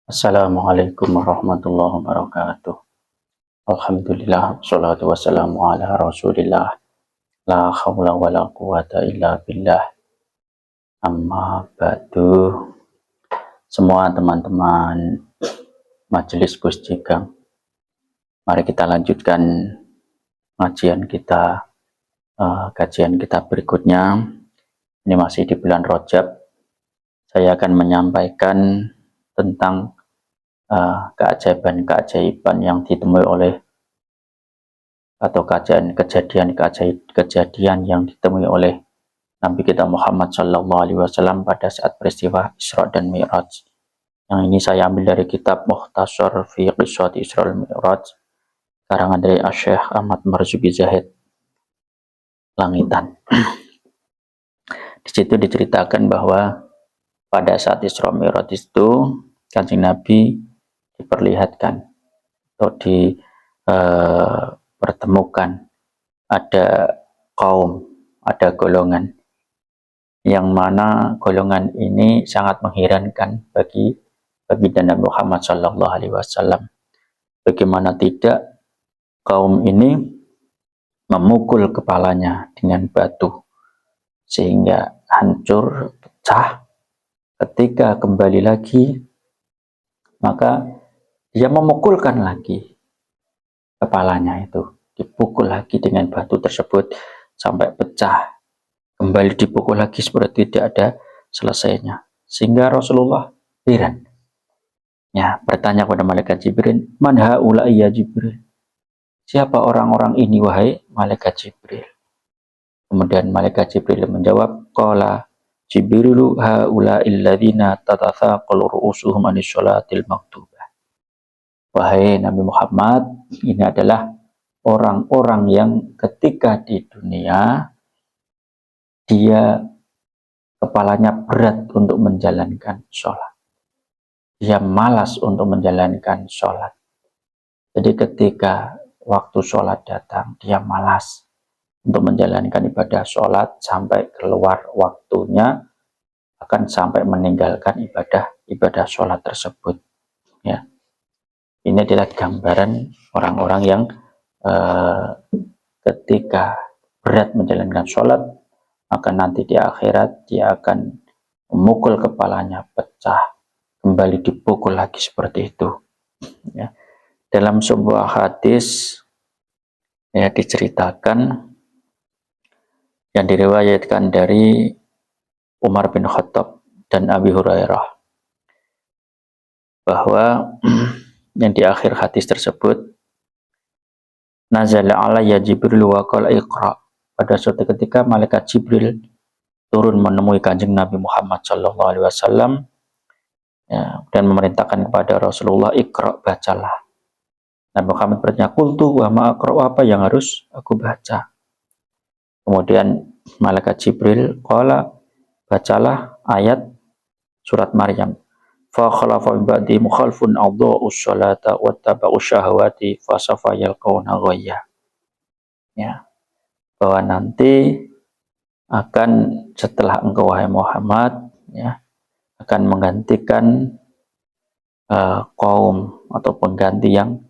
Assalamualaikum warahmatullahi wabarakatuh. Alhamdulillah, salatu wassalamu ala rasulillah. La hawla wa la quwata illa billah. Amma ba'du. Semua teman-teman Majelis Gus Jigang, mari kita lanjutkan kajian kita berikutnya. Ini masih di bulan Rajab. Saya akan menyampaikan tentang keajaiban-keajaiban yang ditemui oleh atau kejadian yang ditemui oleh Nabi kita Muhammad Sallallahu Alaihi Wasallam pada saat peristiwa Isra dan Mi'raj. Yang ini saya ambil dari kitab Mukhtasar fi Qissati Isra dan Mi'raj karangan dari Syekh Ahmad Marzuki Zahid Langitan. Di situ diceritakan bahwa pada saat Isra Mi'raj itu Kanjeng Nabi diperlihatkan atau dipertemukan ada kaum, ada golongan yang mana golongan ini sangat mengherankan bagi Nabi Muhammad Sallallahu Alaihi Wasallam. Bagaimana tidak, kaum ini memukul kepalanya dengan batu sehingga hancur, pecah. Ketika kembali lagi, maka dia memukulkan lagi kepalanya itu, dipukul lagi dengan batu tersebut sampai pecah, kembali dipukul lagi seperti tidak ada selesainya, sehingga Rasulullah heran. Ya, bertanya kepada malaikat Jibril, "Man haula ya Jibril?" Siapa orang-orang ini wahai malaikat Jibril? Kemudian malaikat Jibril menjawab, "Qala Jibrilu haula illadzina tatathaqalu ru'usuhum anis sholatil maktubah." Wahai Nabi Muhammad, ini adalah orang-orang yang ketika di dunia dia kepalanya berat untuk menjalankan sholat. Dia malas untuk menjalankan sholat. Jadi ketika waktu sholat datang, dia malas untuk menjalankan ibadah sholat sampai keluar waktunya, akan sampai meninggalkan ibadah sholat tersebut. Ya. Ini adalah gambaran orang-orang yang ketika berat menjalankan sholat, maka nanti di akhirat dia akan memukul kepalanya, pecah, kembali dipukul lagi seperti itu. Ya. Dalam sebuah hadis ya diceritakan yang diriwayatkan dari Umar bin Khattab dan Abi Hurairah bahwa yang di akhir hadis tersebut, nazala alayya Jibril wa qala iqra. Pada suatu ketika malaikat Jibril turun menemui Kanjeng Nabi Muhammad sallallahu alaihi wasallam ya, dan memerintahkan kepada Rasulullah, iqra, bacalah. Nabi Muhammad bertanya, qultu wa ma aqra, apa yang harus aku baca? Kemudian malaikat Jibril qala, bacalah ayat surat Maryam. Fa khalafa min ba'di mukhalfun adha'us sholata wattaba'us syahawati fasafa yalqawna ghayya. Ya, bahwa nanti akan setelah engkau wahai Muhammad ya akan menggantikan kaum atau pengganti yang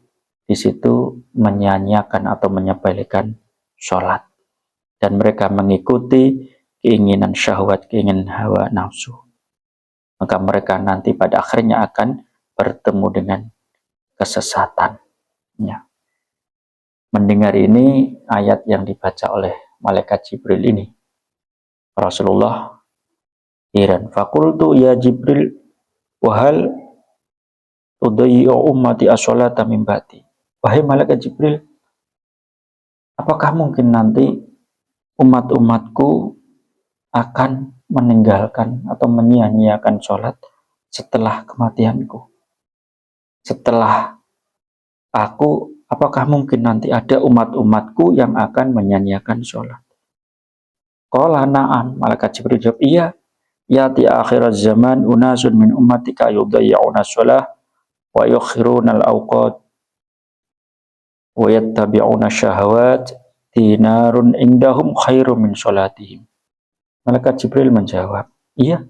di situ menyanyiakan atau menyepelekan sholat, dan mereka mengikuti keinginan syahwat, keinginan hawa nafsu. Maka mereka nanti pada akhirnya akan bertemu dengan kesesatan. Ya. Mendengar ini ayat yang dibaca oleh malaikat Jibril ini, Rasulullah heran. Fakultu ya Jibril, wahal tudayyi'u ummati as-sholata min ba'di. Wahai malaikat Jibril, apakah mungkin nanti umat-umatku akan meninggalkan atau menyia-nyiakan sholat setelah kematianku? Setelah aku, apakah mungkin nanti ada umat-umatku yang akan menyia-nyiakan sholat? Qala na'am, malaikat Jibril jawab, iya. Yati akhirat zaman unasun min ummatika yudayyi'una sholah wa yukhiruna al-awqat wa yattabi'una syahawat dinarun indahum khairum min sholatihim. Malaikat Jibril menjawab, iya,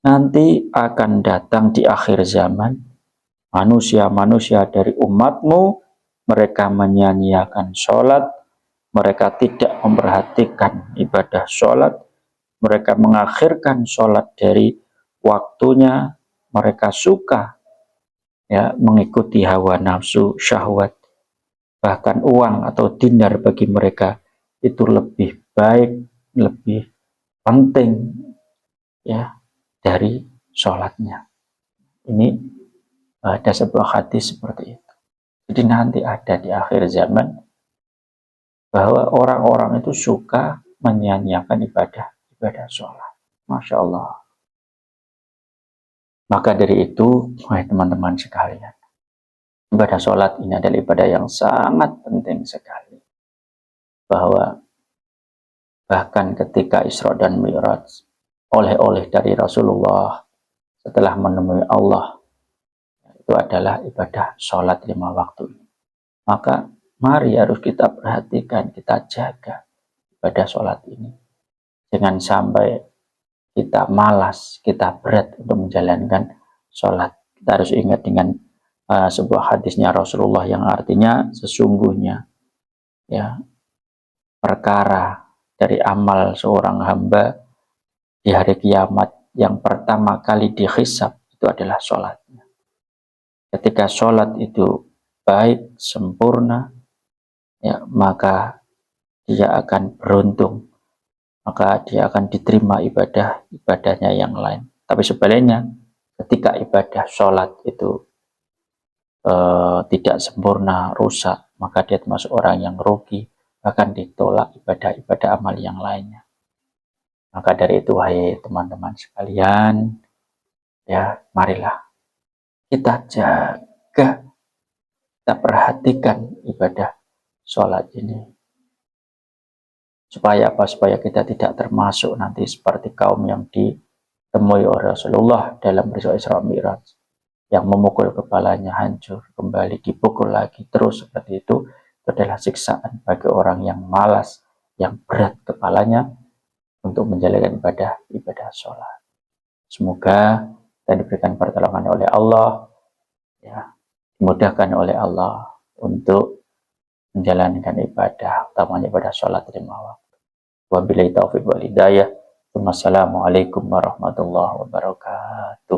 nanti akan datang di akhir zaman manusia-manusia dari umatmu, mereka menyia-nyiakan sholat, mereka tidak memperhatikan ibadah sholat, mereka mengakhirkan sholat dari waktunya, mereka suka mengikuti hawa nafsu, syahwat, bahkan uang atau dinar bagi mereka itu lebih baik, lebih penting dari sholatnya. Ini ada sebuah hadis seperti itu. Jadi nanti ada di akhir zaman bahwa orang-orang itu suka menyia-nyiakan ibadah sholat. Masya Allah. Maka dari itu, teman-teman sekalian, ibadah sholat ini adalah ibadah yang sangat penting sekali. Bahwa bahkan ketika Isra dan Mi'raj, oleh-oleh dari Rasulullah setelah menemui Allah, itu adalah ibadah sholat 5 waktu. Maka mari harus kita perhatikan, kita jaga ibadah sholat ini. Jangan sampai kita malas, kita berat untuk menjalankan sholat. Kita harus ingat dengan sebuah hadisnya Rasulullah yang artinya sesungguhnya perkara dari amal seorang hamba di hari kiamat yang pertama kali dihisab itu adalah sholatnya. Ketika sholat itu baik, sempurna, maka dia akan beruntung, maka dia akan diterima ibadahnya yang lain. Tapi sebaliknya, ketika ibadah sholat itu tidak sempurna, rusak, maka dia termasuk orang yang rugi, bahkan ditolak ibadah-ibadah amal yang lainnya. Maka dari itu, wahai teman-teman sekalian, marilah kita jaga, kita perhatikan ibadah sholat ini. Supaya apa? Supaya kita tidak termasuk nanti seperti kaum yang ditemui oleh Rasulullah dalam peristiwa Isra Mi'raj, yang memukul kepalanya hancur, kembali dipukul lagi terus seperti itu. Itu adalah siksaan bagi orang yang malas, yang berat kepalanya untuk menjalankan ibadah sholat. Semoga kita diberikan pertolongan oleh Allah, dimudahkan oleh Allah untuk menjalankan ibadah, utamanya ibadah sholat 5 waktu. Wabillahi taufiq wal hidayah. Wassalamualaikum warahmatullahi wabarakatuh.